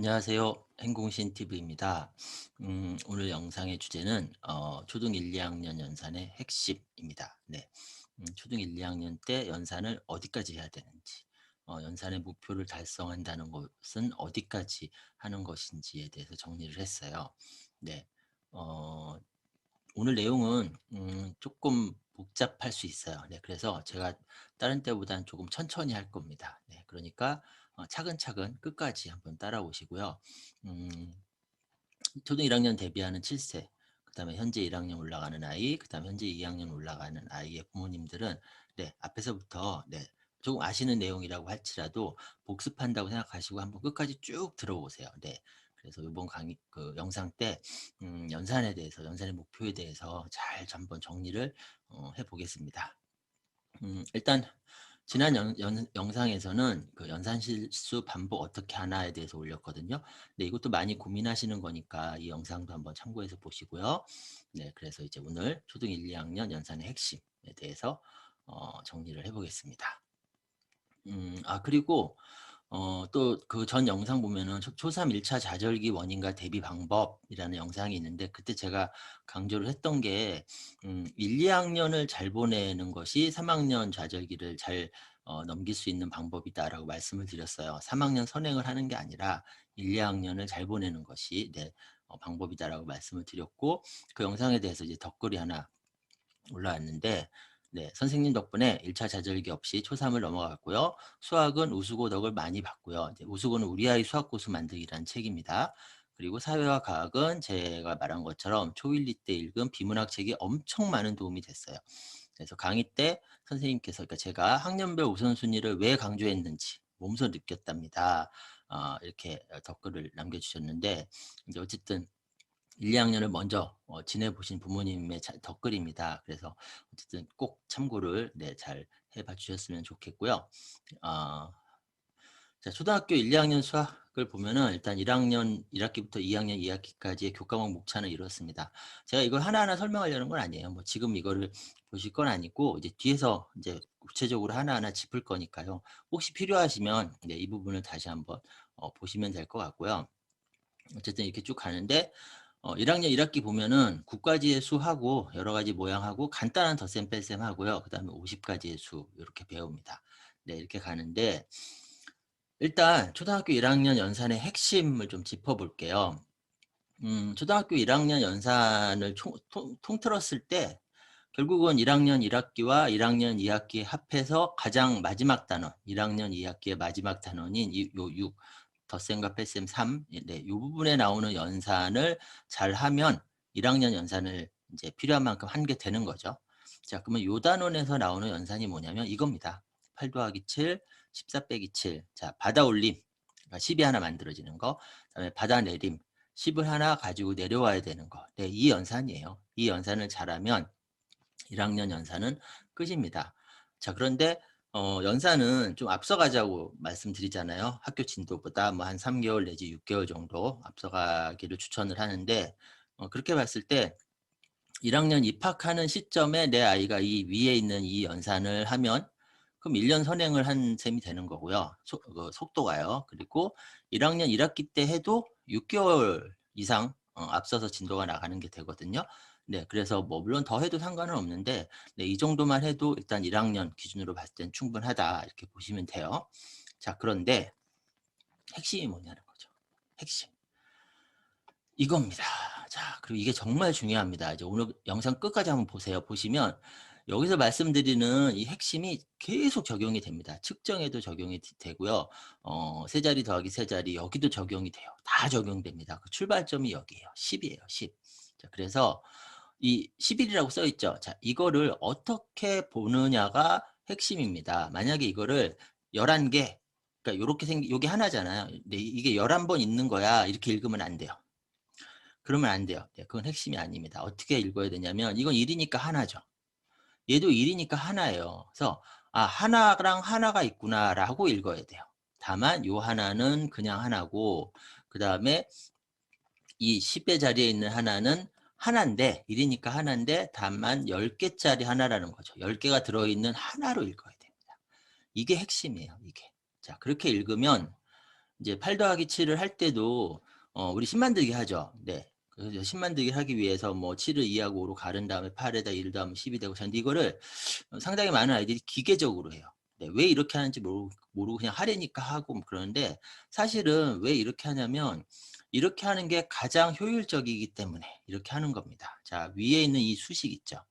안녕하세요. 행공신 TV입니다. 오늘 영상의 주제는 초등 1, 2학년 연산의 핵심입니다. 네. 초등 1, 2학년 때 연산을 어디까지 해야 되는지, 연산의 목표를 달성한다는 것은 어디까지 하는 것인지에 대해서 정리를 했어요. 네. 어, 오늘 내용은 조금 복잡할 수 있어요. 네, 그래서 제가 다른 때보다는 조금 천천히 할 겁니다. 네, 그러니까 차근차근 끝까지 한번 따라오시고요. 음, 초등 1학년 데뷔하는 7세, 그다음에 현재 1학년 올라가는 아이, 그다음에 현재 2학년 올라가는 아이의 부모님들은 네, 앞에서부터 네, 조금 아시는 내용이라고 할지라도 복습한다고 생각하시고 한번 끝까지 쭉 들어보세요. 네. 그래서 이번 강의 그 영상 때 연산에 대해서 연산의 목표에 대해서 잘 한번 정리를 해보겠습니다. 일단 지난 영상에서는 그 연산 실수 반복 어떻게 하나에 대해서 올렸거든요. 네, 이것도 많이 고민하시는 거니까 이 영상도 한번 참고해서 보시고요. 네, 그래서 이제 오늘 초등 1, 2학년 연산의 핵심에 대해서 정리를 해보겠습니다. 그리고 또 그 전 영상 보면은 초3 1차 좌절기 원인과 대비 방법이라는 영상이 있는데 그때 제가 강조를 했던 게 1, 2학년을 잘 보내는 것이 3학년 좌절기를 잘 넘길 수 있는 방법이다라고 말씀을 드렸어요. 3학년 선행을 하는 게 아니라 1, 2학년을 잘 보내는 것이 네, 방법이다라고 말씀을 드렸고 그 영상에 대해서 이제 덧글이 하나 올라왔는데 네, 선생님 덕분에 1차 좌절기 없이 초3을 넘어갔고요. 수학은 우수고 덕을 많이 봤고요. 이제 우수고는 우리 아이 수학 고수 만들기라는 책입니다. 그리고 사회와 과학은 제가 말한 것처럼 초1, 2때 읽은 비문학 책이 엄청 많은 도움이 됐어요. 그래서 강의 때 선생님께서 그러니까 제가 학년별 우선순위를 왜 강조했는지 몸소 느꼈답니다. 이렇게 댓글을 남겨주셨는데 이제 어쨌든 1, 2학년을 먼저 지내보신 부모님의 덧글입니다. 그래서 어쨌든 꼭 참고를 네, 잘 해봐 주셨으면 좋겠고요. 어, 자, 초등학교 1, 2학년 수학을 보면은 일단 1학년 1학기부터 2학년 2학기까지의 교과목 목차는 이렇습니다. 제가 이걸 하나하나 설명하려는 건 아니에요. 뭐 지금 이거를 보실 건 아니고 이제 뒤에서 이제 구체적으로 하나하나 짚을 거니까요. 혹시 필요하시면 네, 이 부분을 다시 한번 보시면 될 것 같고요. 어쨌든 이렇게 쭉 가는데 1학년 1학기 보면은 9가지의 수하고 여러 가지 모양하고 간단한 덧셈 뺄셈 하고요. 그 다음에 50가지의 수 이렇게 배웁니다. 네, 이렇게 가는데 일단 초등학교 1학년 연산의 핵심을 좀 짚어볼게요. 초등학교 1학년 연산을 통틀었을 때 결국은 1학년 1학기와 1학년 2학기 합해서 가장 마지막 단원, 1학년 2학기의 마지막 단원인 요 6, 덧셈과 뺄셈 3, 네, 이 부분에 나오는 연산을 잘 하면 1학년 연산을 이제 필요한 만큼 한 게 되는 거죠. 자, 그러면 요 단원에서 나오는 연산이 뭐냐면 이겁니다. 8 더하기 7, 14 빼기 7. 자, 받아 올림. 그러니까 10이 하나 만들어지는 거. 그다음에 받아 내림. 10을 하나 가지고 내려와야 되는 거. 네, 이 연산이에요. 이 연산을 잘하면 1학년 연산은 끝입니다. 자, 그런데 연산은 좀 앞서가자고 말씀드리잖아요. 학교 진도보다 뭐 한 3개월 내지 6개월 정도 앞서가기를 추천을 하는데 그렇게 봤을 때 1학년 입학하는 시점에 내 아이가 이 위에 있는 이 연산을 하면 그럼 1년 선행을 한 셈이 되는 거고요. 속도가요. 그리고 1학년 1학기 때 해도 6개월 이상 앞서서 진도가 나가는 게 되거든요. 네, 그래서 뭐 물론 더 해도 상관은 없는데 네, 이 정도만 해도 일단 1학년 기준으로 봤을 땐 충분하다 이렇게 보시면 돼요. 자, 그런데 핵심이 뭐냐는 거죠. 핵심. 이겁니다. 자, 그리고 이게 정말 중요합니다. 이제 오늘 영상 끝까지 한번 보세요. 보시면 여기서 말씀드리는 이 핵심이 계속 적용이 됩니다. 측정에도 적용이 되고요. 세 자리 더하기 세 자리 여기도 적용이 돼요. 다 적용됩니다. 그 출발점이 여기에요. 10이에요. 10. 자, 그래서 이 11이라고 써 있죠. 자, 이거를 어떻게 보느냐가 핵심입니다. 만약에 이거를 11개, 그러니까 요렇게 요게 하나잖아요. 근데 이게 11번 있는 거야. 이렇게 읽으면 안 돼요. 그러면 안 돼요. 네, 그건 핵심이 아닙니다. 어떻게 읽어야 되냐면 이건 1이니까 하나죠. 얘도 1이니까 하나예요. 그래서 하나랑 하나가 있구나라고 읽어야 돼요. 다만 요 하나는 그냥 하나고 그 다음에 이 10의 자리에 있는 하나는 하나인데 1이니까 하나인데 다만 10개짜리 하나라는 거죠. 10개가 들어있는 하나로 읽어야 됩니다. 이게 핵심이에요. 이게. 자, 그렇게 읽으면 이제 8 더하기 7을 할 때도 우리 10 만들기 하죠. 네. 그래서 10 만들기 하기 위해서 뭐 7을 2하고 5로 가른 다음에 8에다 1을 더하면 10이 되고. 근데 이거를 상당히 많은 아이들이 기계적으로 해요. 네. 왜 이렇게 하는지 모르고 그냥 하려니까 하고 뭐 그러는데, 사실은 왜 이렇게 하냐면 이렇게 하는 게 가장 효율적이기 때문에 이렇게 하는 겁니다. 자, 위에 있는 이 수식 있죠.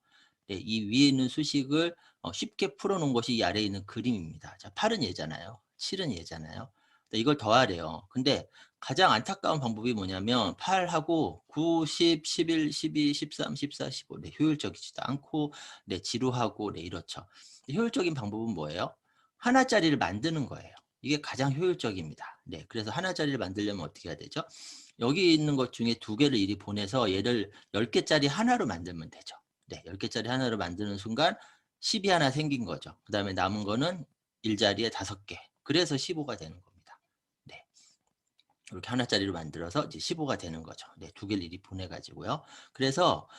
네, 이 위에 있는 수식을 쉽게 풀어 놓은 것이 이 아래에 있는 그림입니다. 자, 8은 얘잖아요. 7은 얘잖아요. 이걸 더하래요. 근데 가장 안타까운 방법이 뭐냐면 8하고 9, 10, 11, 12, 13, 14, 15. 네, 효율적이지도 않고 네, 지루하고 네, 이렇죠. 효율적인 방법은 뭐예요? 하나짜리를 만드는 거예요. 이게 가장 효율적입니다. 네, 그래서 하나짜리를 만들려면 어떻게 해야 되죠? 여기 있는 것 중에 두 개를 이리 보내서 얘를 10개짜리 하나로 만들면 되죠. 네, 10개짜리 하나로 만드는 순간 10이 하나 생긴 거죠. 그 다음에 남은 거는 일자리에 5개. 그래서 15가 되는 겁니다. 네. 이렇게 하나짜리로 만들어서 이제 15가 되는 거죠. 네, 두 개를 이리 보내가지고요. 그래서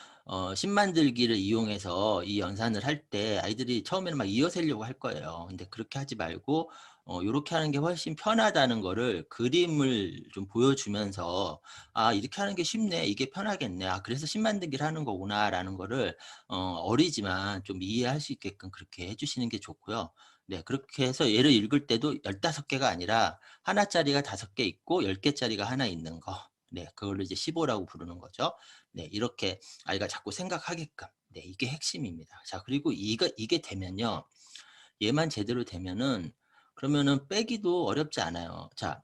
10 만들기를 이용해서 이 연산을 할 때 아이들이 처음에는 막 이어세려고 할 거예요. 근데 그렇게 하지 말고 요렇게 하는 게 훨씬 편하다는 거를 그림을 좀 보여주면서, 아, 이렇게 하는 게 쉽네. 이게 편하겠네. 아, 그래서 10 만들기를 하는 거구나라는 거를 어리지만 좀 이해할 수 있게끔 그렇게 해주시는 게 좋고요. 네, 그렇게 해서 얘를 읽을 때도 15개가 아니라 하나짜리가 5개 있고 10개짜리가 하나 있는 거. 네, 그걸로 이제 15라고 부르는 거죠. 네, 이렇게 아이가 자꾸 생각하게끔. 네, 이게 핵심입니다. 자, 그리고 이게 되면요. 얘만 제대로 되면은 그러면은 빼기도 어렵지 않아요. 자,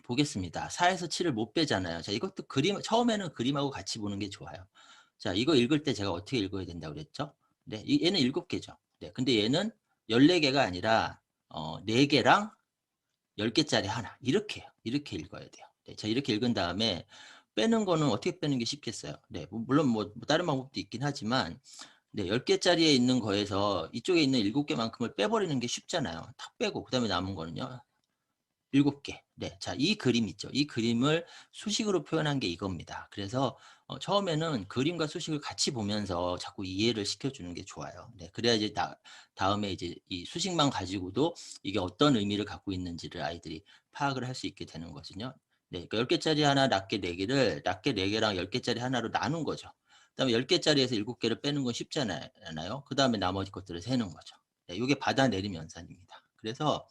보겠습니다. 4에서 7을 못 빼잖아요. 자, 이것도 처음에는 그림하고 같이 보는 게 좋아요. 자, 이거 읽을 때 제가 어떻게 읽어야 된다고 그랬죠? 네, 얘는 7개죠. 네, 근데 얘는 14개가 아니라 4개랑 10개짜리 하나. 이렇게 해요. 이렇게 읽어야 돼요. 네, 자, 이렇게 읽은 다음에 빼는 거는 어떻게 빼는 게 쉽겠어요? 네, 물론 뭐 다른 방법도 있긴 하지만 네, 10개짜리에 있는 거에서 이쪽에 있는 7개만큼을 빼버리는 게 쉽잖아요. 탁 빼고 그다음에 남은 거는요. 7개. 네. 자, 이 그림 있죠. 이 그림을 수식으로 표현한 게 이겁니다. 그래서 처음에는 그림과 수식을 같이 보면서 자꾸 이해를 시켜주는 게 좋아요. 네. 그래야 이제 다음에 이제 이 수식만 가지고도 이게 어떤 의미를 갖고 있는지를 아이들이 파악을 할 수 있게 되는 거거든요. 네. 그러니까 10개짜리 하나, 낱개 4개를 낱개 4개랑 10개짜리 하나로 나눈 거죠. 그다음에 10개짜리에서 7개를 빼는 건 쉽잖아요. 그다음에 나머지 것들을 세는 거죠. 네. 이게 받아내림 연산입니다. 그래서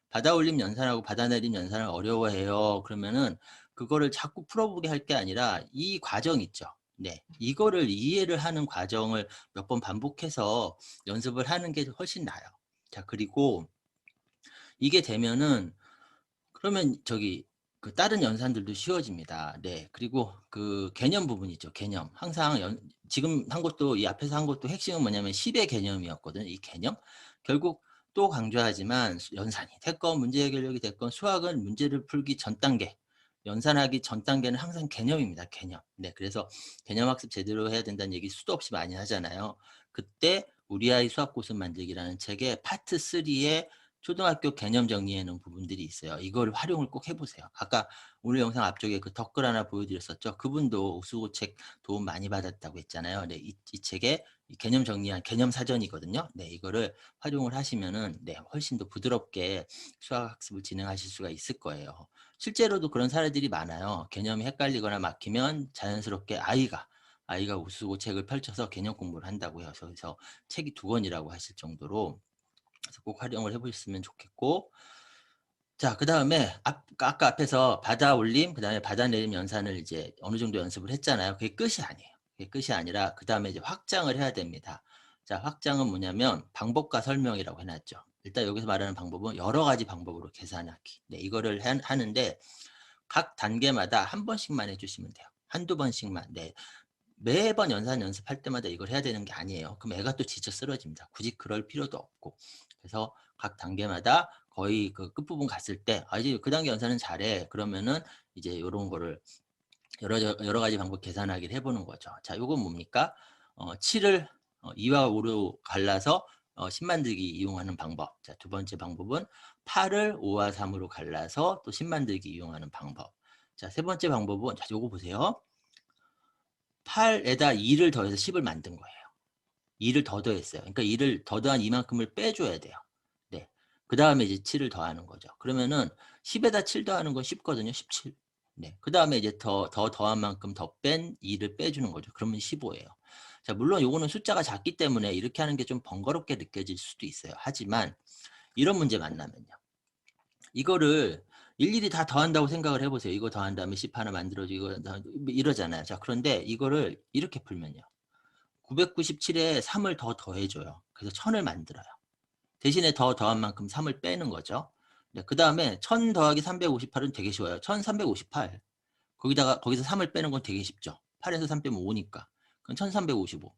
받아올림 연산하고 받아내림 연산을 어려워해요. 그러면은 그거를 자꾸 풀어보게 할 게 아니라 이 과정 있죠. 네, 이거를 이해를 하는 과정을 몇 번 반복해서 연습을 하는 게 훨씬 나아요. 자, 그리고 이게 되면은 그러면 저기 그 다른 연산들도 쉬워집니다. 네. 그리고 그 개념 부분 있죠. 개념. 항상 지금 한 것도 이 앞에서 한 것도 핵심은 뭐냐면 10의 개념이었거든요. 이 개념. 결국 또 강조하지만 연산이 됐건 문제 해결력이 됐건 수학은 문제를 풀기 전 단계, 연산하기 전 단계는 항상 개념입니다. 개념. 네. 그래서 개념 학습 제대로 해야 된다는 얘기 수도 없이 많이 하잖아요. 그때 우리 아이 수학 고수 만들기라는 책의 파트 3에 초등학교 개념 정리해 놓은 부분들이 있어요. 이걸 활용을 꼭 해보세요. 아까 오늘 영상 앞쪽에 그 댓글 하나 보여드렸었죠. 그분도 옥수고책 도움 많이 받았다고 했잖아요. 네, 이 책에 이 개념 정리한 개념 사전이거든요. 네, 이거를 활용을 하시면은 네, 훨씬 더 부드럽게 수학 학습을 진행하실 수가 있을 거예요. 실제로도 그런 사례들이 많아요. 개념이 헷갈리거나 막히면 자연스럽게 아이가 옥수고책을 펼쳐서 개념 공부를 한다고 해요. 그래서 책이 2권이라고 하실 정도로 그래서 꼭 활용을 해보셨으면 좋겠고, 자, 그 다음에 아까 앞에서 받아 올림, 그 다음에 받아 내림 연산을 이제 어느 정도 연습을 했잖아요. 그게 끝이 아니에요. 그게 끝이 아니라 그 다음에 이제 확장을 해야 됩니다. 자, 확장은 뭐냐면 방법과 설명이라고 해놨죠. 일단 여기서 말하는 방법은 여러 가지 방법으로 계산하기. 네, 이거를 하는데 각 단계마다 한 번씩만 해주시면 돼요. 한두 번씩만. 네. 매번 연습할 때마다 이걸 해야 되는 게 아니에요. 그럼 애가 또 지쳐 쓰러집니다. 굳이 그럴 필요도 없고. 그래서 각 단계마다 거의 그 끝부분 갔을 때, 아, 이제 그 단계 연산은 잘해. 그러면은 이제 요런 거를 여러 가지 방법 계산하기를 해보는 거죠. 자, 요건 뭡니까? 7을 2와 5로 갈라서 10 만들기 이용하는 방법. 자, 두 번째 방법은 8을 5와 3으로 갈라서 또 10 만들기 이용하는 방법. 자, 세 번째 방법은, 자, 요거 보세요. 8에다 2를 더해서 10을 만든 거예요. 2를 더 더했어요. 그러니까 2를 더 더한 이만큼을 빼줘야 돼요. 네. 그다음에 이제 7을 더하는 거죠. 그러면은 10에다 7 더하는 건 쉽거든요. 17. 네. 그다음에 이제 더한 만큼 더 뺀 2를 빼주는 거죠. 그러면 15예요. 자, 물론 요거는 숫자가 작기 때문에 이렇게 하는 게 좀 번거롭게 느껴질 수도 있어요. 하지만 이런 문제 만나면요. 이거를 일일이 다 더한다고 생각을 해 보세요. 이거 더한 다음에 10 하나 만들어지고 이러잖아요. 자, 그런데 이거를 이렇게 풀면요. 997에 3을 더 더해 줘요. 그래서 1000을 만들어요. 대신에 더한 만큼 3을 빼는 거죠. 네, 그다음에 1000 더하기 358은 되게 쉬워요. 1358. 거기서 3을 빼는 건 되게 쉽죠. 8에서 3 빼면 5니까. 그럼 1355.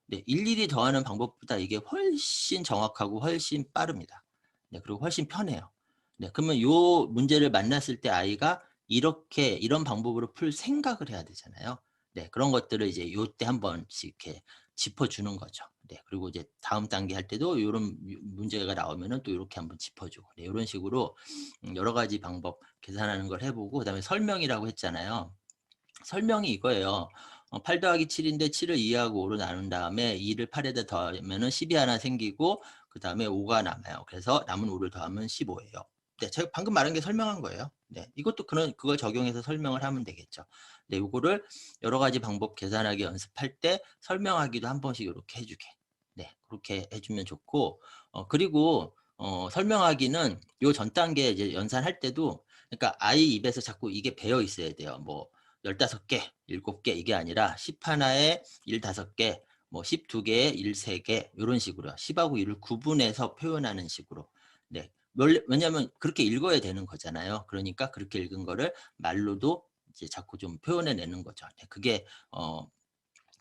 네, 일일이 더하는 방법보다 이게 훨씬 정확하고 훨씬 빠릅니다. 네, 그리고 훨씬 편해요. 네, 그러면 요 문제를 만났을 때 아이가 이런 방법으로 풀 생각을 해야 되잖아요. 네, 그런 것들을 이제 요때 한 번씩 이렇게 짚어주는 거죠. 네, 그리고 이제 다음 단계 할 때도 요런 문제가 나오면은 또 요렇게 한번 짚어주고, 네, 요런 식으로 여러 가지 방법 계산하는 걸 해보고, 그다음에 설명이라고 했잖아요. 설명이 이거예요. 8 더하기 7인데 7을 2하고 5로 나눈 다음에 2를 8에다 더하면은 10이 하나 생기고 그다음에 5가 남아요. 그래서 남은 5를 더하면 15예요. 네, 제가 방금 말한 게 설명한 거예요. 네, 이것도 그걸 적용해서 설명을 하면 되겠죠. 네, 요거를 여러 가지 방법 계산하기 연습할 때 설명하기도 한 번씩 이렇게 해주게. 네, 그렇게 해주면 좋고, 그리고 설명하기는 요 전 단계 이제 연산할 때도, 그러니까 아이 입에서 자꾸 이게 배어 있어야 돼요. 뭐 15개, 7개 이게 아니라 10 하나에 1 5개, 뭐 12개에 1 3개 요런 식으로요. 10하고 1을 구분해서 표현하는 식으로. 네. 왜냐면 그렇게 읽어야 되는 거잖아요. 그러니까 그렇게 읽은 거를 말로도 이제 자꾸 좀 표현해 내는 거죠. 네. 그게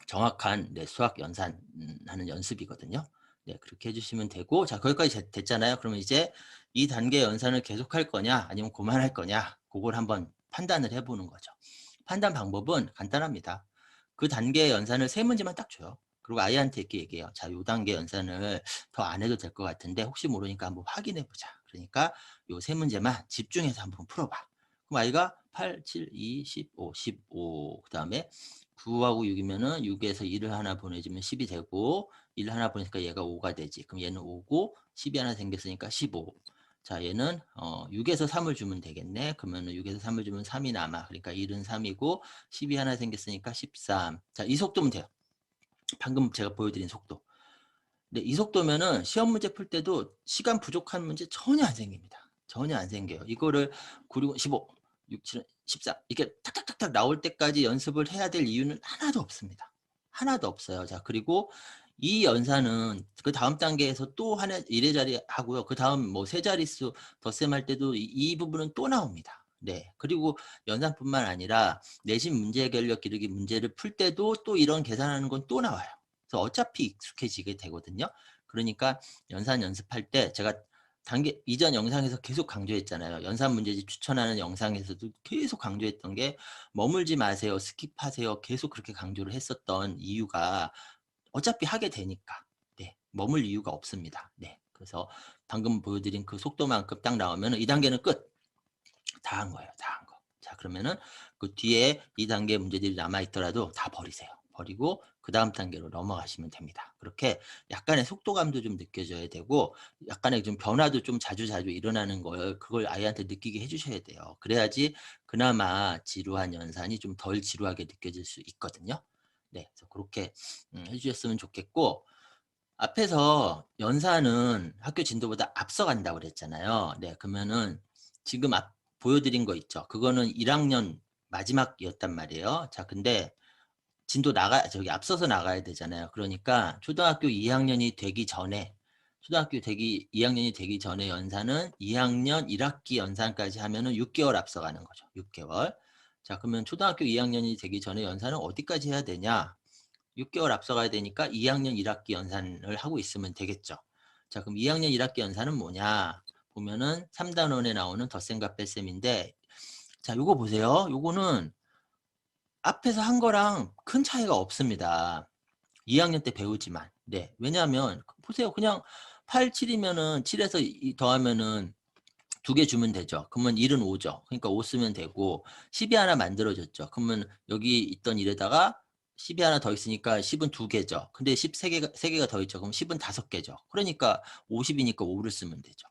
정확한, 네, 수학 연산하는 연습이거든요. 네, 그렇게 해주시면 되고, 자, 거기까지 됐잖아요. 그러면 이제 이 단계 연산을 계속할 거냐, 아니면 그만할 거냐, 그걸 한번 판단을 해보는 거죠. 판단 방법은 간단합니다. 그 단계 연산을 세 문제만 딱 줘요. 그리고 아이한테 이렇게 얘기해요. 자, 요 단계 연산을 더 안 해도 될 것 같은데 혹시 모르니까 한번 확인해 보자. 그러니까 요 세 문제만 집중해서 한번 풀어봐. 그럼 아이가 8, 7, 2, 15, 15. 그다음에 9하고 6이면은 6에서 1을 하나 보내주면 10이 되고, 1 하나 보니까 얘가 5가 되지. 그럼 얘는 5고 10이 하나 생겼으니까 15. 자, 얘는 6에서 3을 주면 되겠네. 그러면은 6에서 3을 주면 3이 남아. 그러니까 1은 3이고 10이 하나 생겼으니까 13. 자, 이 속도면 돼요. 방금 제가 보여드린 속도. 네, 이 속도면은 시험 문제 풀 때도 시간 부족한 문제 전혀 안 생깁니다. 전혀 안 생겨요. 이거를 9, 6, 15, 6, 7, 14 이렇게 탁탁탁탁 나올 때까지 연습을 해야 될 이유는 하나도 없습니다. 하나도 없어요. 자, 그리고 이 연산은 그 다음 단계에서 또 하나 1회짜리 하고요. 그 다음 뭐 세 자릿수 덧셈 할 때도 이 부분은 또 나옵니다. 네. 그리고 연산뿐만 아니라 내신 문제 해결력 기르기 문제를 풀 때도 또 이런 계산하는 건 또 나와요. 그래서 어차피 익숙해지게 되거든요. 그러니까 연산 연습할 때 제가 이전 영상에서 계속 강조했잖아요. 연산 문제집 추천하는 영상에서도 계속 강조했던 게 머물지 마세요. 스킵하세요. 계속 그렇게 강조를 했었던 이유가 어차피 하게 되니까. 네. 머물 이유가 없습니다. 네. 그래서 방금 보여드린 그 속도만큼 딱 나오면 이 단계는 끝. 다 한 거예요. 다 한 거. 자, 그러면은 그 뒤에 2단계 문제들이 남아있더라도 다 버리세요. 버리고 그 다음 단계로 넘어가시면 됩니다. 그렇게 약간의 속도감도 좀 느껴져야 되고 약간의 좀 변화도 좀 자주자주 일어나는 걸 그걸 아이한테 느끼게 해주셔야 돼요. 그래야지 그나마 지루한 연산이 좀 덜 지루하게 느껴질 수 있거든요. 네, 그래서 그렇게 해주셨으면 좋겠고, 앞에서 연산은 학교 진도보다 앞서간다고 그랬잖아요. 네, 그러면은 지금 보여드린 거 있죠. 그거는 1학년 마지막이었단 말이에요. 자, 근데 저기 앞서서 나가야 되잖아요. 그러니까 초등학교 2학년이 되기 전에, 초등학교 2학년이 되기 전에 연산은 2학년 1학기 연산까지 하면은 6개월 앞서가는 거죠. 6개월. 자, 그러면 초등학교 2학년이 되기 전에 연산은 어디까지 해야 되냐? 6개월 앞서가야 되니까 2학년 1학기 연산을 하고 있으면 되겠죠. 자, 그럼 2학년 1학기 연산은 뭐냐? 보면은 3단원에 나오는 덧셈과 뺄셈인데, 자, 요거 보세요. 요거는 앞에서 한 거랑 큰 차이가 없습니다. 2학년 때 배우지만. 네. 왜냐하면 보세요. 그냥 8, 7이면은 7에서 더하면은 2개 주면 되죠. 그러면 1은 5죠. 그러니까 5 쓰면 되고 10이 하나 만들어졌죠. 그러면 여기 있던 1에다가 10이 하나 더 있으니까 10은 2개죠. 근데 10 3개가 더 있죠. 그럼 10은 5개죠. 그러니까 50이니까 5를 쓰면 되죠.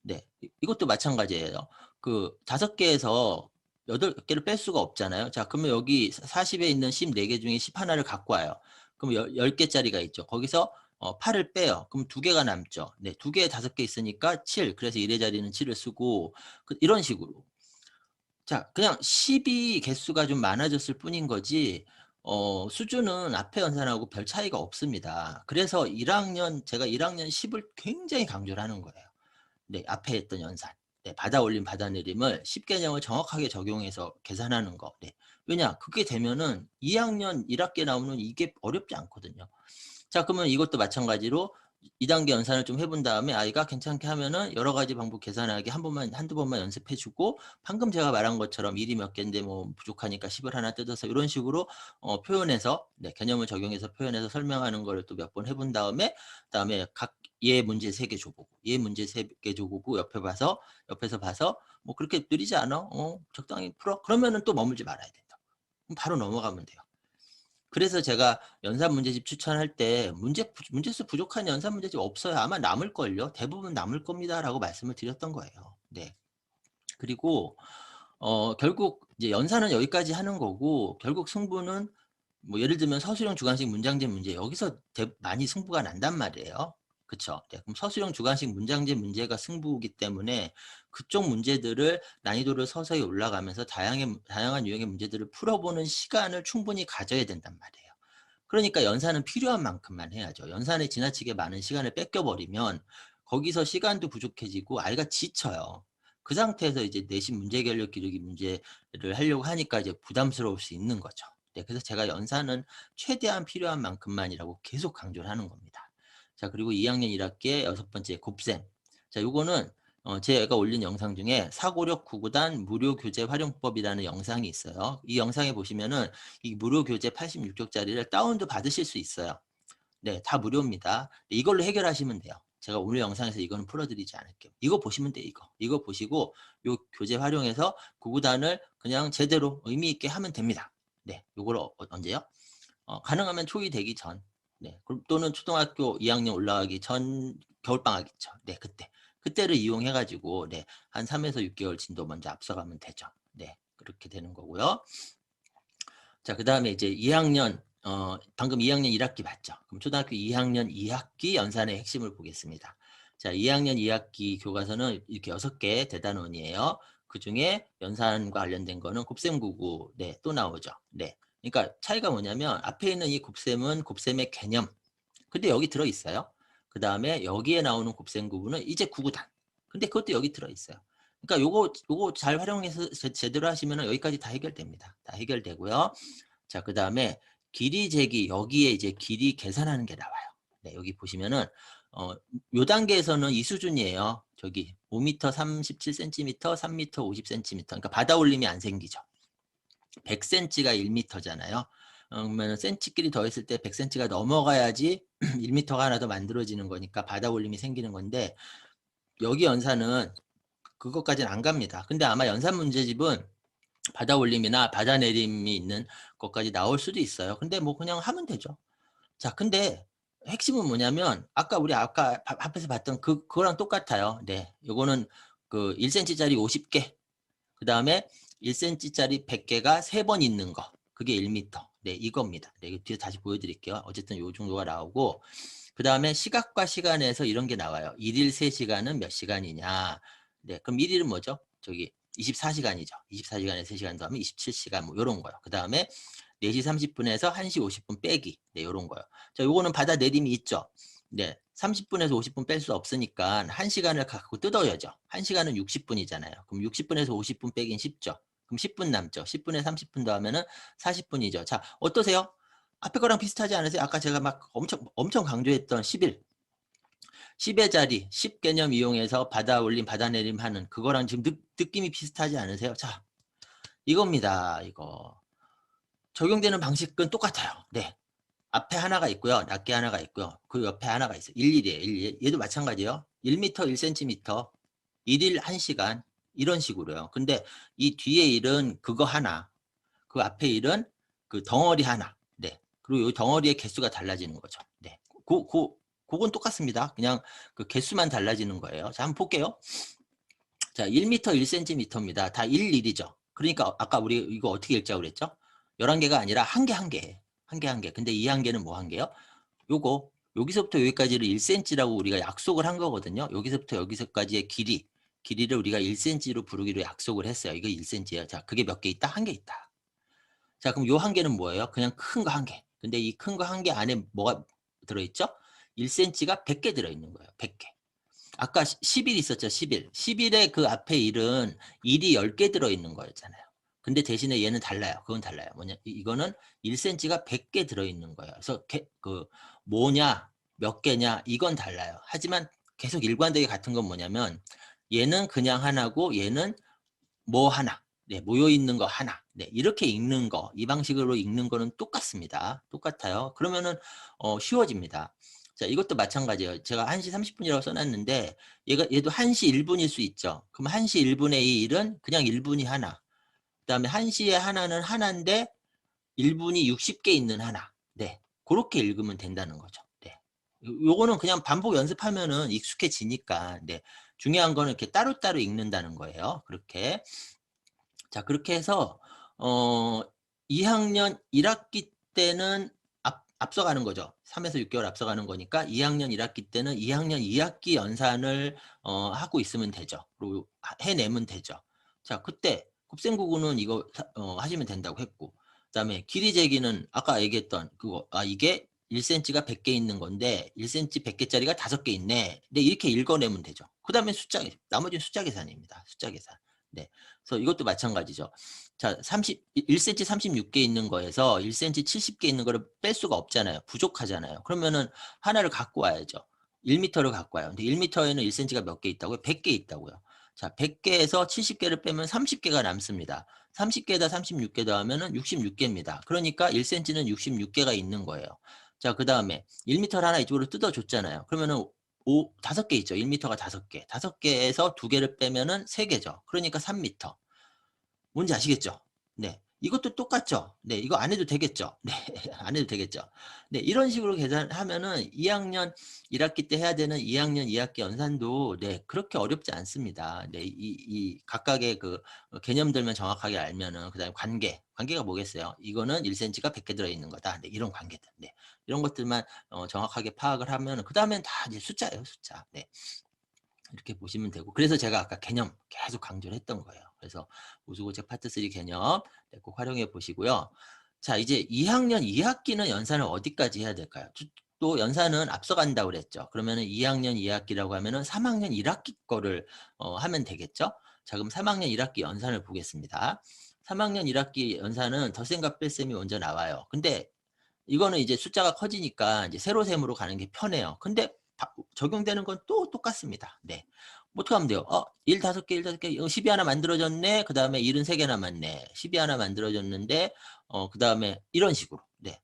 네. 이것도 마찬가지예요. 그 5개에서 8개를 뺄 수가 없잖아요. 자, 그러면 여기 40에 있는 14개 중에 11를 갖고 와요. 그럼 10개짜리가 있죠. 거기서 8을 빼요. 그럼 2개가 남죠. 네. 2개에 5개 있으니까 7. 그래서 1의 자리는 7을 쓰고 이런 식으로. 자, 그냥 10이 개수가 좀 많아졌을 뿐인 거지 수준은 앞에 연산하고 별 차이가 없습니다. 그래서 제가 1학년 10을 굉장히 강조를 하는 거예요. 네, 앞에 했던 연산. 네, 받아올림, 받아내림을 10개념을 정확하게 적용해서 계산하는 거. 네. 왜냐? 그게 되면은 2학년 1학기에 나오는 이게 어렵지 않거든요. 자, 그러면 이것도 마찬가지로 2단계 연산을 좀 해본 다음에 아이가 괜찮게 하면은 여러 가지 방법 계산하기 한두 번만 연습해 주고, 방금 제가 말한 것처럼 1이 몇 개인데 뭐 부족하니까 10을 하나 뜯어서 이런 식으로 표현해서, 네, 개념을 적용해서 표현해서 설명하는 걸 또 몇 번 해본 다음에, 그다음에 각 얘 문제 3개 줘보고, 얘 문제 3개 줘보고, 옆에서 봐서 뭐 그렇게 느리지 않아? 적당히 풀어? 그러면은 또 머물지 말아야 된다. 그럼 바로 넘어가면 돼요. 그래서 제가 연산 문제집 추천할 때 문제수 부족한 연산 문제집 없어요. 아마 남을걸요. 대부분 남을 겁니다라고 말씀을 드렸던 거예요. 네. 그리고 결국 이제 연산은 여기까지 하는 거고, 결국 승부는 뭐 예를 들면 서술형 주관식 문장제 문제, 여기서 많이 승부가 난단 말이에요. 그쵸? 네, 그럼 서술형 주관식 문장제 문제가 승부이기 때문에 그쪽 문제들을 난이도를 서서히 올라가면서 다양한 유형의 문제들을 풀어보는 시간을 충분히 가져야 된단 말이에요. 그러니까 연산은 필요한 만큼만 해야죠. 연산에 지나치게 많은 시간을 뺏겨버리면 거기서 시간도 부족해지고 아이가 지쳐요. 그 상태에서 이제 내신 문제 결력 기르기 문제를 하려고 하니까 이제 부담스러울 수 있는 거죠. 네, 그래서 제가 연산은 최대한 필요한 만큼만이라고 계속 강조를 하는 겁니다. 자, 그리고 2학년 1학기의 6번째 곱셈. 자, 요거는 제가 올린 영상 중에 사고력 구구단 무료 교재 활용법이라는 영상이 있어요. 이 영상에 보시면은 이 무료 교재 86쪽짜리를 다운도 받으실 수 있어요. 네, 다 무료입니다. 이걸로 해결하시면 돼요. 제가 오늘 영상에서 이거는 풀어드리지 않을게요. 이거 보시면 돼요. 이거 보시고 요 교재 활용해서 구구단을 그냥 제대로 의미 있게 하면 됩니다. 네, 요걸 언제요? 가능하면 초2 되기 전. 네, 또는 초등학교 2학년 올라가기 전 겨울방학 있죠. 네, 그때를 이용해 가지고 네, 한 3에서 6개월 진도 먼저 앞서가면 되죠. 네, 그렇게 되는 거고요. 자, 그다음에 이제 2학년 방금 2학년 1학기 봤죠. 그럼 초등학교 2학년 2학기 연산의 핵심을 보겠습니다. 자, 2학년 2학기 교과서는 이렇게 6개 대단원이에요. 그중에 연산과 관련된 거는 곱셈9구 네, 또 나오죠. 네. 그러니까 차이가 뭐냐면 앞에 있는 이 곱셈은 곱셈의 개념. 근데 여기 들어 있어요. 그다음에 여기에 나오는 곱셈9구는 이제 9구단. 근데 그것도 여기 들어 있어요. 그러니까 요거 잘 활용해서 제대로 하시면 여기까지 다 해결됩니다. 다 해결되고요. 자, 그다음에 길이 재기, 여기에 이제 길이 계산하는 게 나와요. 네, 여기 보시면은 요 단계에서는 이 수준이에요. 저기 5m 37cm, 3m 50cm. 그러니까 바다 올림이 안 생기죠. 100cm가 1m잖아요. 그러면 cm끼리 더했을 때 100cm가 넘어가야지 1m가 하나 더 만들어지는 거니까 바다 올림이 생기는 건데, 여기 연산은 그것까지는 안 갑니다. 근데 아마 연산 문제집은 바다 올림이나 바다 내림이 있는 것까지 나올 수도 있어요. 근데 뭐 그냥 하면 되죠. 자, 근데 핵심은 뭐냐면 우리 아까 앞에서 봤던 그거랑 똑같아요. 네, 요거는 그 1cm짜리 50개, 그 다음에 1cm짜리 100개가 3번 있는 거, 그게 1m. 네, 이겁니다. 네, 이거 뒤에 다시 보여드릴게요. 어쨌든 요 정도가 나오고, 그 다음에 시각과 시간에서 이런 게 나와요. 1일 3시간은 몇 시간이냐. 네, 그럼 1일은 뭐죠? 저기 24시간이죠. 24시간에 3시간 더하면 27시간, 뭐 요런 거요. 그 다음에 4시 30분에서 1시 50분 빼기. 네, 요런 거요. 자, 요거는 바다 내림이 있죠. 네, 30분에서 50분 뺄 수 없으니까 1시간을 갖고 뜯어야죠. 1시간은 60분이잖아요. 그럼 60분에서 50분 빼긴 쉽죠. 그럼 10분 남죠. 10분에 30분 더하면은 40분이죠. 자, 어떠세요? 앞에 거랑 비슷하지 않으세요? 아까 제가 막 엄청 강조했던 11. 10의 자리, 10 개념 이용해서 받아 올림, 받아 내림 하는 그거랑 지금 느낌이 비슷하지 않으세요? 자, 이겁니다. 이거. 적용되는 방식은 똑같아요. 네. 앞에 하나가 있고요. 낮게 하나가 있고요. 그 옆에 하나가 있어요. 일일이에요. 일일. 얘도 마찬가지예요. 1m, 1cm, 1일 1시간 이런 식으로요. 근데 이 뒤에 일은 그거 하나, 그 앞에 일은 그 덩어리 하나. 네. 그리고 이 덩어리의 개수가 달라지는 거죠. 네. 그건 똑같습니다. 그냥 그 개수만 달라지는 거예요. 자, 한번 볼게요. 자, 1m 1cm입니다. 다 1, 1이죠. 그러니까 아까 우리 이거 어떻게 읽자고 그랬죠? 11개가 아니라 한 개 한 개. 한 개 한 개. 근데 이 한 개는 뭐 한 개요? 요거 여기서부터 여기까지를 1cm라고 우리가 약속을 한 거거든요. 여기서부터 여기서까지의 길이를 우리가 1cm로 부르기로 약속을 했어요. 이거 1cm예요. 자, 그게 몇 개 있다? 한 개 있다. 자, 그럼 요 한 개는 뭐예요? 그냥 큰 거 한 개. 근데 이 큰 거 한 개 안에 뭐가 들어있죠? 1cm가 100개 들어있는 거예요. 100개. 아까 10일 있었죠. 10일. 10일에 그 앞에 일은 일이 10개 들어있는 거였잖아요. 근데 대신에 얘는 달라요. 그건 달라요. 뭐냐? 이거는 1cm가 100개 들어있는 거예요. 그래서 그 뭐냐, 몇 개냐 이건 달라요. 하지만 계속 일관되게 같은 건 뭐냐면 얘는 그냥 하나고 얘는 뭐 하나. 네, 모여 있는 거 하나. 네, 이렇게 읽는 거, 이 방식으로 읽는 거는 똑같습니다. 똑같아요. 그러면은 쉬워집니다. 자, 이것도 마찬가지예요. 제가 1시 30분이라고 써놨는데 얘도 1시 1분일 수 있죠. 그럼 1시 1분의 이 1은 그냥 1분이 하나. 그다음에 1시에 하나는 하나인데 1분이 60개 있는 하나. 네, 그렇게 읽으면 된다는 거죠. 네, 요거는 그냥 반복 연습하면은 익숙해지니까. 네, 중요한 거는 이렇게 따로따로 읽는다는 거예요. 그렇게. 자, 그렇게 해서 2학년 1학기 때는 앞서가는 거죠. 3에서 6개월 앞서가는 거니까 2학년 1학기 때는 2학년 2학기 연산을 하고 있으면 되죠. 그리고 해내면 되죠. 자, 그때 곱셈구구는 이거 하시면 된다고 했고, 그다음에 길이 재기는 아까 얘기했던 그거, 이게 1cm가 100개 있는 건데 1cm 100개짜리가 5개 있네. 근데 이렇게 읽어내면 되죠. 그다음에 나머지는 숫자 계산입니다. 숫자 계산. 네. 그래서 이것도 마찬가지죠. 자, 1cm 36개 있는 거에서 1cm 70개 있는 거를 뺄 수가 없잖아요. 부족하잖아요. 그러면은 하나를 갖고 와야죠. 1m를 갖고 와요. 근데 1m에는 1cm가 몇 개 있다고요? 100개 있다고요. 자, 100개에서 70개를 빼면 30개가 남습니다. 30개에다 36개 더하면은 66개입니다. 그러니까 1cm는 66개가 있는 거예요. 자, 그 다음에 1m를 하나 이쪽으로 뜯어줬잖아요. 그러면은 5개 있죠. 1m가 5개. 5개에서 2개를 빼면은 3개죠. 그러니까 3m. 뭔지 아시겠죠? 네. 이것도 똑같죠? 네. 이거 안 해도 되겠죠? 네. 안 해도 되겠죠? 네. 이런 식으로 계산하면은 2학년 1학기 때 해야 되는 2학년 2학기 연산도 네. 그렇게 어렵지 않습니다. 네. 이 각각의 그 개념들만 정확하게 알면은 그다음에 관계가 뭐겠어요? 이거는 1cm가 100개 들어 있는 거다. 네. 이런 관계들. 네. 이런 것들만 정확하게 파악을 하면은 그다음엔 다 이제 숫자예요, 숫자. 네. 이렇게 보시면 되고, 그래서 제가 아까 개념 계속 강조를 했던 거예요. 그래서 우수고책 파트 3 개념 꼭 활용해 보시고요. 자, 이제 2학년 2학기는 연산을 어디까지 해야 될까요? 또 연산은 앞서간다고 그랬죠. 그러면은 2학년 2학기라고 하면은 3학년 1학기 거를 하면 되겠죠. 자, 그럼 3학년 1학기 연산을 보겠습니다. 3학년 1학기 연산은 덧셈과 뺄셈이 먼저 나와요. 근데 이거는 이제 숫자가 커지니까 이제 세로셈으로 가는 게 편해요. 근데 적용되는 건 또 똑같습니다. 네. 뭐 어떻게 하면 돼요? 1 5개, 1 5개, 10이 하나 만들어졌네. 그 다음에 1은 3개 남았네. 10이 하나 만들어졌는데, 그 다음에 이런 식으로. 네.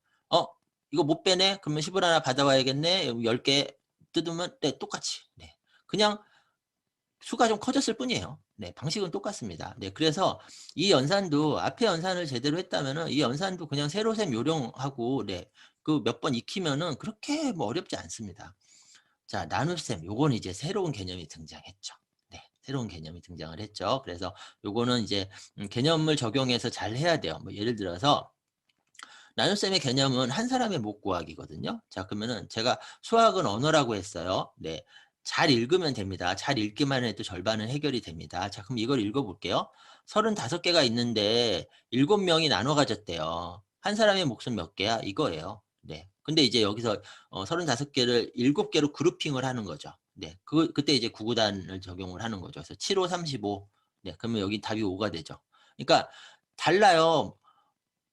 이거 못 빼네? 그러면 10을 하나 받아와야겠네. 10개 뜯으면, 네, 똑같이. 네. 그냥 수가 좀 커졌을 뿐이에요. 네, 방식은 똑같습니다. 네, 그래서 이 연산도 앞에 연산을 제대로 했다면은 이 연산도 그냥 세로셈 요령하고 네, 그 몇 번 익히면은 그렇게 뭐 어렵지 않습니다. 자, 나눗셈 요거는 이제 새로운 개념이 등장했죠. 네, 새로운 개념이 등장을 했죠. 그래서 요거는 이제 개념을 적용해서 잘 해야 돼요. 뭐 예를 들어서 나눗셈의 개념은 한 사람의 목 구하기거든요. 자, 그러면은 제가 수학은 언어라고 했어요. 네. 잘 읽으면 됩니다. 잘 읽기만 해도 절반은 해결이 됩니다. 자, 그럼 이걸 읽어볼게요. 35개가 있는데 7명이 나눠 가졌대요. 한 사람의 몫은 몇 개야? 이거예요. 네. 근데 이제 여기서 35개를 7개로 그룹핑을 하는 거죠. 네. 그때 이제 구구단을 적용을 하는 거죠. 그래서 7, 5, 35. 네. 그러면 여기 답이 5가 되죠. 그러니까 달라요.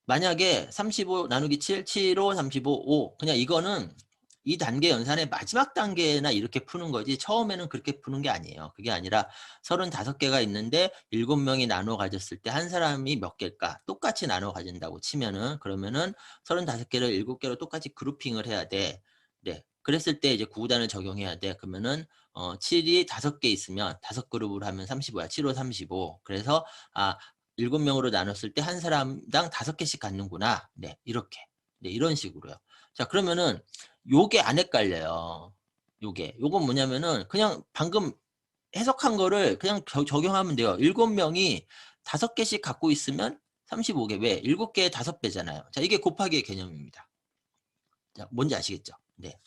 만약에 35 나누기 7, 7, 5, 35, 5 그냥 이거는 이 단계 연산의 마지막 단계나 이렇게 푸는 거지 처음에는 그렇게 푸는 게 아니에요. 그게 아니라 35개가 있는데 7명이 나눠 가졌을 때 한 사람이 몇 개일까? 똑같이 나눠 가진다고 치면은 그러면은 35개를 7개로 똑같이 그룹핑을 해야 돼. 네. 그랬을 때 이제 구단을 적용해야 돼. 그러면은 7이 5개 있으면 5그룹으로 하면 35야. 7, 5, 35. 그래서 7명으로 나눴을 때 한 사람당 5개씩 갖는구나. 네, 이렇게. 네, 이런 식으로요. 자, 그러면은 요게 안 헷갈려요. 요건 뭐냐면은 그냥 방금 해석한 거를 그냥 적용하면 돼요. 7명이 5개씩 갖고 있으면 35개. 왜? 7개의 5배잖아요. 자, 이게 곱하기의 개념입니다. 자, 뭔지 아시겠죠? 네.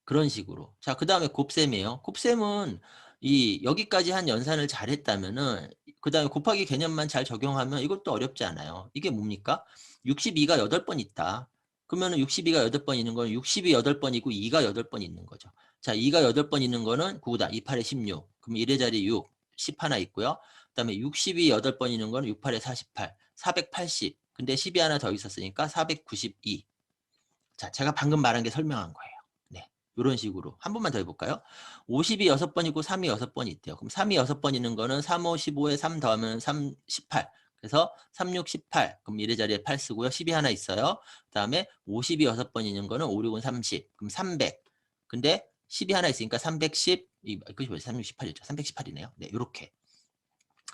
그런 식으로. 자, 그다음에 곱셈이에요. 곱셈은 이 여기까지 한 연산을 잘했다면은 그다음에 곱하기 개념만 잘 적용하면 이것도 어렵지 않아요. 이게 뭡니까? 62가 8번 있다. 그러면은 62가 8번 있는 건 60이 8번이고 2가 8번 있는 거죠. 자, 2가 8번 있는 거는 9다. 2, 8에 16. 그럼 1의 자리 6, 10 하나 있고요. 그다음에 60이 8번 있는 거는 6, 8에 48, 480. 근데 10이 하나 더 있었으니까 492. 자, 제가 방금 말한 게 설명한 거예요. 네. 요런 식으로. 한 번만 더 해볼까요? 50이 6번이고 3이 6번이 있대요. 그럼 3이 6번 있는 거는 3, 5, 15에 3 더하면 3, 18. 그래서 3, 6, 18. 그럼 1의 자리에 8 쓰고요. 10이 하나 있어요. 그 다음에 50이 6번 있는 거는 5, 6은 30. 그럼 300. 근데 10이 하나 있으니까 310. 그것이 뭐지? 3, 6, 18이죠. 318이네요. 네, 요렇게.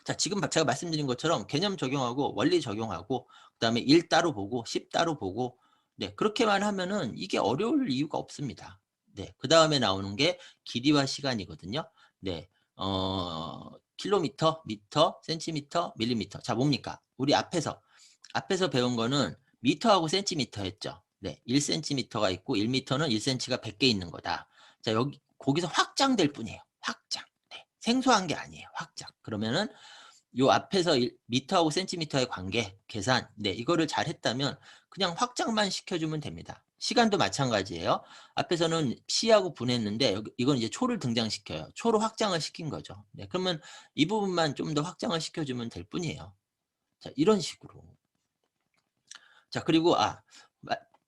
자, 지금 제가 말씀드린 것처럼 개념 적용하고 원리 적용하고 그다음에 1 따로 보고 10 따로 보고 네, 그렇게만 하면은 이게 어려울 이유가 없습니다. 네. 그다음에 나오는 게 길이와 시간이거든요. 네. 킬로미터, 미터, 센티미터, 밀리미터. 자, 뭡니까? 우리 앞에서 배운 거는 미터하고 센티미터였죠. 네. 1cm가 있고 1m는 1cm가 100개 있는 거다. 자, 여기 거기서 확장될 뿐이에요. 확장. 네. 생소한 게 아니에요. 확장. 그러면은 요 앞에서 미터하고 센티미터의 관계 계산 네 이거를 잘 했다면 그냥 확장만 시켜주면 됩니다. 시간도 마찬가지예요. 앞에서는 C하고 분했는데 이건 이제 초를 등장시켜요. 초로 확장을 시킨 거죠. 네, 그러면 이 부분만 좀 더 확장을 시켜주면 될 뿐이에요. 자, 이런 식으로. 자, 그리고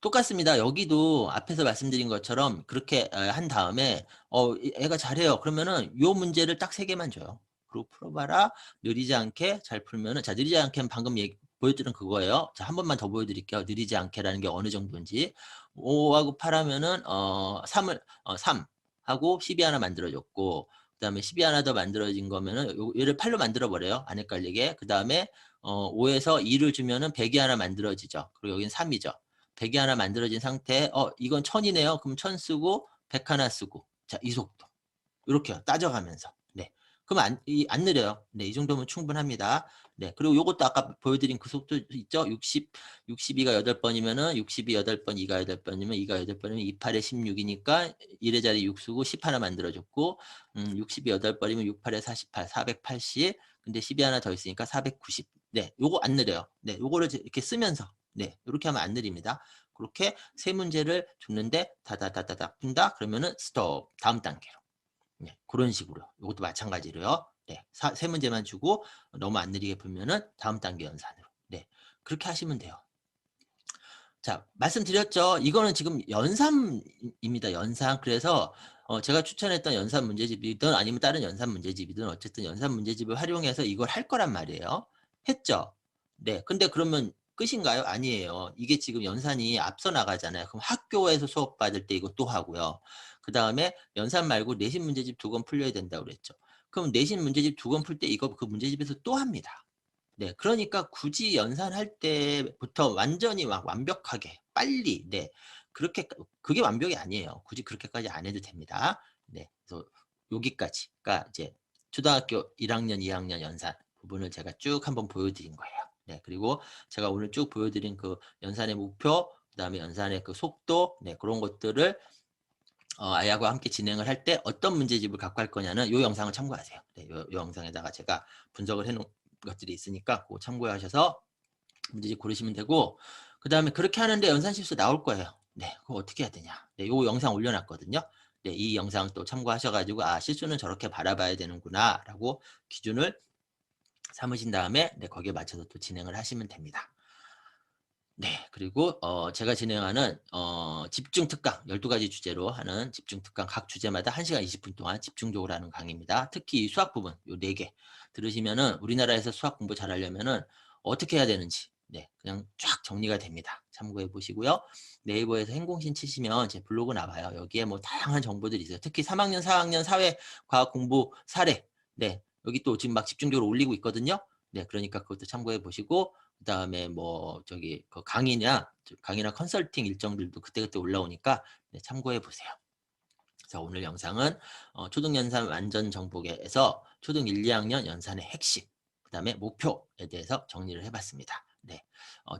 똑같습니다. 여기도 앞에서 말씀드린 것처럼 그렇게 한 다음에 애가 잘해요. 그러면은 요 문제를 딱 3개만 줘요. 그리고 풀어봐라. 느리지 않게 잘 풀면은 자, 느리지 않게는 방금 보여드린 그거예요. 자, 한 번만 더 보여드릴게요. 느리지 않게라는 게 어느 정도인지. 5하고 8 하면은 3 하고 10이 하나 만들어졌고 그다음에 10이 하나 더 만들어진 거면은 얘를 8로 만들어 버려요. 안 헷갈리게. 그다음에 5에서 2를 주면은 100이 하나 만들어지죠. 그리고 여기는 3이죠. 100이 하나 만들어진 상태에 이건 1000이네요. 그럼 1000 쓰고 100 하나 쓰고 자, 이 속도. 이렇게요. 따져가면서. 네. 그럼 안 느려요. 네, 이 정도면 충분합니다. 네. 그리고 요것도 아까 보여드린 그 속도 있죠? 62가 8번이면은 62 8번, 2가 8번이면 2가 8번이면 2, 8에 16이니까 1의 자리 6 쓰고 10 하나 만들어줬고 60이 8번이면 6, 8에 48, 480. 근데 10이 하나 더 있으니까 490. 네, 요거 안 느려요. 네, 요거를 이렇게 쓰면서 네, 이렇게 하면 안 느립니다. 그렇게 세 문제를 줬는데 다다다다다 푼다 그러면은 스톱 다음 단계로. 네, 그런 식으로 이것도 마찬가지로요. 네, 세 문제만 주고 너무 안 느리게 풀면은 다음 단계 연산으로. 네, 그렇게 하시면 돼요. 자, 말씀드렸죠. 이거는 지금 연산입니다. 연산. 그래서 제가 추천했던 연산 문제집이든 아니면 다른 연산 문제집이든 어쨌든 연산 문제집을 활용해서 이걸 할 거란 말이에요. 했죠. 네. 근데 그러면 끝인가요? 아니에요. 이게 지금 연산이 앞서 나가잖아요. 그럼 학교에서 수업 받을 때 이거 또 하고요. 그다음에 연산 말고 내신 문제집 2권 풀려야 된다고 그랬죠. 그럼 내신 문제집 2권 풀 때 이거 그 문제집에서 또 합니다. 네. 그러니까 굳이 연산할 때부터 완전히 막 완벽하게 빨리 네. 그게 완벽이 아니에요. 굳이 그렇게까지 안 해도 됩니다. 네. 그래서 여기까지. 가 이제 초등학교 1학년, 2학년 연산 부분을 제가 쭉 한번 보여드린 거예요. 네. 그리고 제가 오늘 쭉 보여드린 그 연산의 목표, 그다음에 연산의 그 속도, 네. 그런 것들을 아이하고 함께 진행을 할 때 어떤 문제집을 갖고 할 거냐는 요 영상을 참고하세요. 네. 요 영상에다가 제가 분석을 해 놓은 것들이 있으니까 그거 참고하셔서 문제집 고르시면 되고 그다음에 그렇게 하는데 연산 실수 나올 거예요. 네. 그거 어떻게 해야 되냐. 네. 요 영상 올려놨거든요. 네. 이 영상 또 참고하셔 가지고 '아 실수는 저렇게 바라봐야 되는구나.'라고 기준을 삼으신 다음에 네 거기에 맞춰서 또 진행을 하시면 됩니다. 네. 그리고 제가 진행하는 집중 특강 12가지 주제로 하는 집중 특강 각 주제마다 1 시간 20분 동안 집중적으로 하는 강의입니다. 특히 이 수학 부분 요 4개 들으시면은 우리나라에서 수학 공부 잘하려면은 어떻게 해야 되는지 네 그냥 쫙 정리가 됩니다. 참고해 보시고요. 네이버에서 행공신 치시면 제 블로그 나와요. 여기에 뭐 다양한 정보들이 있어요. 특히 3 학년, 4 학년 사회 과학 공부 사례 네 여기 또 지금 막 집중적으로 올리고 있거든요. 네 그러니까 그것도 참고해 보시고 그다음에 뭐 저기 그 강의나 컨설팅 일정들도 그때그때 올라오니까 네, 참고해 보세요. 그래서 오늘 영상은 초등연산 완전 정복에서 초등 1, 2학년 연산의 핵심, 그다음에 목표에 대해서 정리를 해 봤습니다. 네.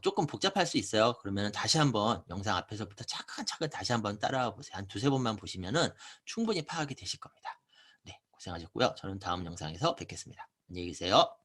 쪼끔 복잡할 수 있어요. 그러면은 다시 한번 영상 앞에서부터 차근차근 다시 한번 따라와 보세요. 한 두세 번만 보시면은 충분히 파악이 되실 겁니다. 네. 고생하셨고요. 저는 다음 영상에서 뵙겠습니다. 안녕히 계세요.